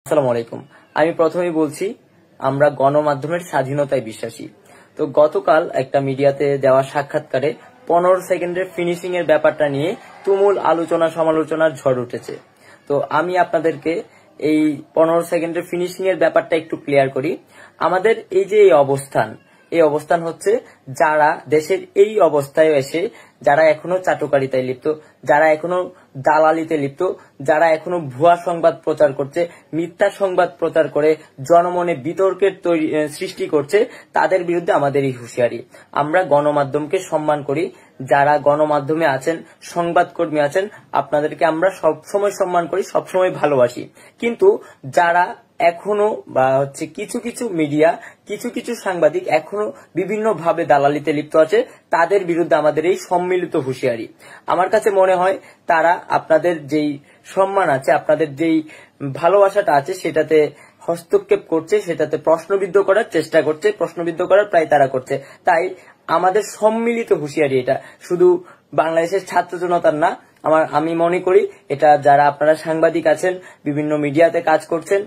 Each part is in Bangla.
আসসালামু আলাইকুম। আমি প্রথমেই বলছি আমরা গণমাধ্যমের স্বাধীনতায় বিশ্বাসী। তো গতকাল একটা মিডিয়াতে দেওয়া সাক্ষাৎকারে 15 সেকেন্ডের ফিনিশিং এর ব্যাপারটা নিয়ে তুমুল আলোচনা সমালোচনার ঝড় উঠেছে। তো আমি আপনাদেরকে এই 15 সেকেন্ডের ফিনিশিং এর ব্যাপারটা একটু ক্লিয়ার করি। আমাদের এই যে এই অবস্থান হচ্ছে যারা দেশের এই অবস্থায় এসে যারা এখনো চাটুকারিতায় লিপ্ত, যারা এখনো দালালিতে লিপ্ত, যারা এখনো ভুয়া সংবাদ প্রচার করছে, মিথ্যা সংবাদ প্রচার করে জনমনে বিতর্কের সৃষ্টি করছে, তাদের বিরুদ্ধে আমাদের এই হুঁশিয়ারি। আমরা গণমাধ্যমকে সম্মান করি, যারা গণমাধ্যমে আছেন, সংবাদকর্মী আছেন, আপনাদেরকে আমরা সবসময় সম্মান করি, সবসময় ভালোবাসি। কিন্তু যারা এখনো বা কিছু কিছু মিডিয়া, কিছু কিছু সাংবাদিক এখনো বিভিন্ন ভাবে দালালিতে লিপ্ত আছে, তাদের বিরুদ্ধে আমাদের এই সম্মিলিত হুঁশিয়ারি। আমার কাছে মনে হয় তারা আপনাদের যেই সম্মান আছে, আপনাদের যেই ভালোবাসাটা আছে সেটাতে হস্তক্ষেপ করছে, সেটাতে প্রশ্নবিদ্ধ করার চেষ্টা করছে, প্রশ্নবিদ্ধ করার প্রায় তারা করছে। তাই আমাদের সম্মিলিত হুঁশিয়ারি, এটা শুধু বাংলাদেশের ছাত্র জনতার না, আমি মনে করি এটা যারা আপনারা সাংবাদিক আছেন, বিভিন্ন মিডিয়াতে কাজ করছেন,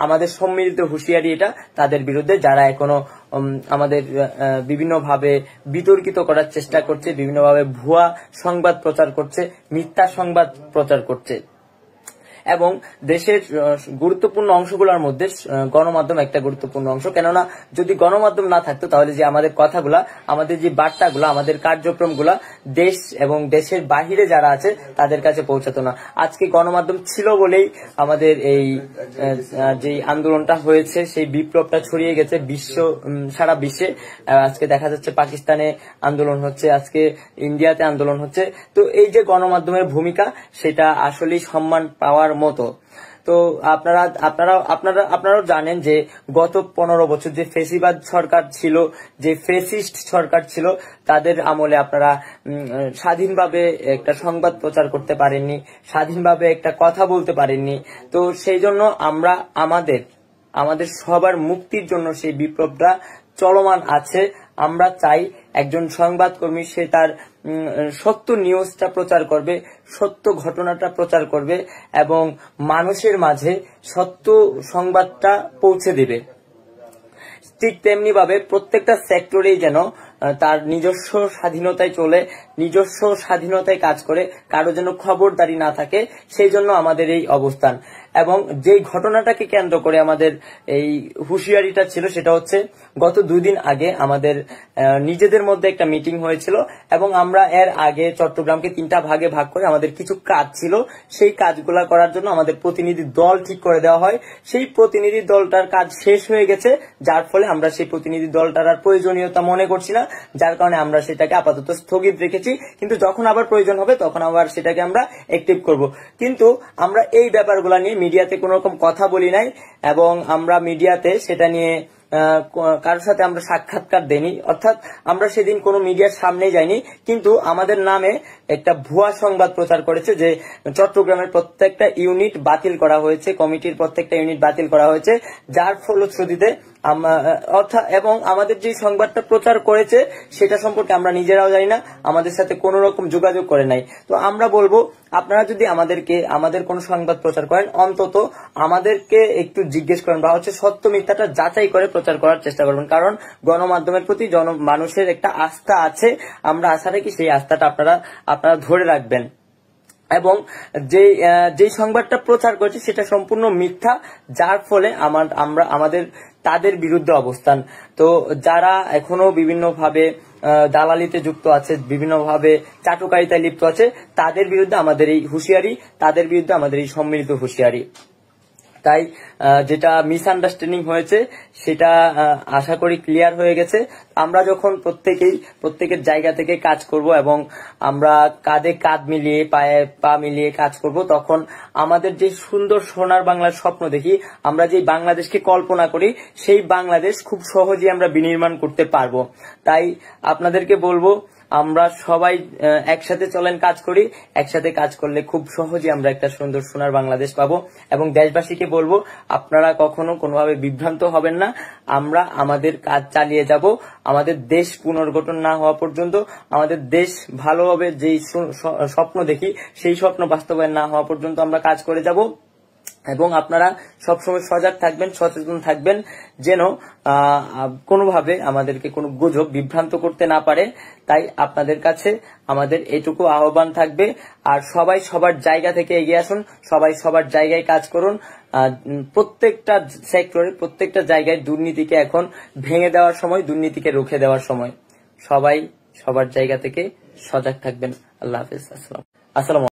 আমাদের সম্মিলিত হুঁশিয়ারি এটা তাদের বিরুদ্ধে, যারা এখনো আমাদের বিভিন্নভাবে বিতর্কিত করার চেষ্টা করছে, বিভিন্নভাবে ভুয়া সংবাদ প্রচার করছে, মিথ্যা সংবাদ প্রচার করছে। এবং দেশের গুরুত্বপূর্ণ অংশগুলোর মধ্যে গণমাধ্যম একটা গুরুত্বপূর্ণ অংশ। কেননা যদি গণমাধ্যম না থাকতো তাহলে যে আমাদের কথাগুলা, আমাদের যে বার্তাগুলা, আমাদের কার্যক্রমগুলা দেশ এবং দেশের বাহিরে যারা আছে তাদের কাছে পৌঁছাতো না। আজকে গণমাধ্যম ছিল বলেই আমাদের এই যে আন্দোলনটা হয়েছে, সেই বিপ্লবটা ছড়িয়ে গেছে সারা বিশ্বে। আজকে দেখা যাচ্ছে পাকিস্তানে আন্দোলন হচ্ছে, আজকে ইন্ডিয়াতে আন্দোলন হচ্ছে। তো এই যে গণমাধ্যমের ভূমিকা, সেটা আসলেই সম্মান পাওয়ার মতো। তো আপনারাও জানেন যে গত 15 বছর যে ফেসিবাদ সরকার ছিল, যে ফেসিস্ট সরকার ছিল, তাদের আমলে আপনারা স্বাধীনভাবে একটা সংবাদ প্রচার করতে পারেননি, স্বাধীনভাবে একটা কথা বলতে পারেননি। তো সেই জন্য আমরা আমাদের সবার মুক্তির জন্য সেই বিপ্লবটা চলমান আছে। আমরা চাই একজন সংবাদকর্মী সে তার সত্য নিউজটা প্রচার করবে, সত্য ঘটনাটা প্রচার করবে এবং মানুষের মাঝে সত্য সংবাদটা পৌঁছে দেবে। ঠিক তেমনি ভাবে প্রত্যেকটা সেক্টরেই যেন তার নিজস্ব স্বাধীনতায় চলে, নিজস্ব স্বাধীনতায় কাজ করে, কারো যেন খবরদারি না থাকে, সেই জন্য আমাদের এই অবস্থান। এবং যেই ঘটনাটাকে কেন্দ্র করে আমাদের এই হুঁশিয়ারিটা ছিল, সেটা হচ্ছে গত 2 দিন আগে আমাদের নিজেদের মধ্যে একটা মিটিং হয়েছিল এবং আমরা এর আগে চট্টগ্রামকে 3টা ভাগে ভাগ করে আমাদের কিছু কাজ ছিল, সেই কাজগুলা করার জন্য আমাদের প্রতিনিধি দল ঠিক করে দেওয়া হয়। সেই প্রতিনিধি দলটার কাজ শেষ হয়ে গেছে, যার ফলে আমরা সেই প্রতিনিধি দলটার আর প্রয়োজনীয়তা মনে করছি না, যার কারণে আমরা সেটাকে আপাতত স্থগিত রেখেছি। কিন্তু যখন আবার প্রয়োজন হবে তখন আবার সেটাকে আমরা অ্যাক্টিভ করব। কিন্তু আমরা এই ব্যাপারগুলো নিয়ে মিডিয়াতে কোনো রকম কথা বলি নাই এবং আমরা মিডিয়াতে সেটা নিয়ে কারোর সাথে আমরা সাক্ষাৎকার দেইনি, অর্থাৎ আমরা সেদিন কোনো মিডিয়ার সামনে যাইনি। কিন্তু আমাদের নামে একটা ভুয়া সংবাদ প্রচার করেছে যে চট্টগ্রামের প্রত্যেকটা ইউনিট বাতিল করা হয়েছে, কমিটির প্রত্যেকটা ইউনিট বাতিল করা হয়েছে, যার ফলশ্রুতিতে এবং আমাদের যে সংবাদটা প্রচার করেছে সেটা সম্পর্কে আমরা নিজেরাও জানি না, আমাদের সাথে কোনো রকম যোগাযোগ করে নাই। তো আমরা বলবো, আপনারা যদি আমাদের কোনো সংবাদ প্রচার করেন, অন্তত আমাদেরকে একটু জিজ্ঞেস করেন বা সত্য মিথ্যাটা যাচাই করে প্রচার করার চেষ্টা করবেন। কারণ গণমাধ্যমের প্রতি মানুষের একটা আস্থা আছে, আমরা আশা রাখি সেই আস্থাটা আপনারা ধরে রাখবেন। এবং যে সংবাদটা প্রচার করেছে সেটা সম্পূর্ণ মিথ্যা, যার ফলে আমাদের তাদের বিরুদ্ধে অবস্থান। তো যারা এখনো বিভিন্নভাবে দালালিতে যুক্ত আছে, বিভিন্নভাবে চাটুকারিতায় লিপ্ত আছে, তাদের বিরুদ্ধে আমাদের এই হুঁশিয়ারি, তাদের বিরুদ্ধে আমাদের এই সম্মিলিত হুঁশিয়ারি। তাই যেটা মিসআন্ডারস্ট্যান্ডিং হয়েছে সেটা আশা করি ক্লিয়ার হয়ে গেছে। আমরা যখন প্রত্যেকের জায়গা থেকে কাজ করব এবং আমরা কাঁধে কাঁধ মিলিয়ে, পায়ে পা মিলিয়ে কাজ করব, তখন আমাদের যে সুন্দর সোনার বাংলার স্বপ্ন দেখি, আমরা যে বাংলাদেশকে কল্পনা করি, সেই বাংলাদেশ খুব সহজেই আমরা বিনির্মাণ করতে পারবো। তাই আপনাদেরকে বলবো, আমরা সবাই একসাথে চলেন, কাজ করি। একসাথে কাজ করলে খুব সহজে আমরা একটা সুন্দর সোনার বাংলাদেশ পাবো। এবং দেশবাসীকে বলবো, আপনারা কখনো কোনোভাবে বিভ্রান্ত হবেন না। আমরা আমাদের কাজ চালিয়ে যাব, আমাদের দেশ পুনর্গঠন না হওয়া পর্যন্ত, আমাদের দেশ ভালোভাবে যেই স্বপ্ন দেখি সেই স্বপ্ন বাস্তবায়ন না হওয়া পর্যন্ত আমরা কাজ করে যাব। এবং আপনারা সবসময় সজাগ থাকবেন, সচেতন থাকবেন, যেন কোনোভাবে আমাদেরকে কোনো গুজব বিভ্রান্ত করতে না পারে। তাই আপনাদের কাছে আমাদের এটুকু আহ্বান থাকবে। আর সবাই সবার জায়গা থেকে এগিয়ে আসুন, সবাই সবার জায়গায় কাজ করুন। প্রত্যেকটা সেক্টরে, প্রত্যেকটা জায়গায় দুর্নীতিকে এখন ভেঙে দেওয়ার সময়, দুর্নীতিকে রুখে দেওয়ার সময়। সবাই সবার জায়গা থেকে সজাগ থাকবেন। আল্লাহ হাফেজ। আসসালাম।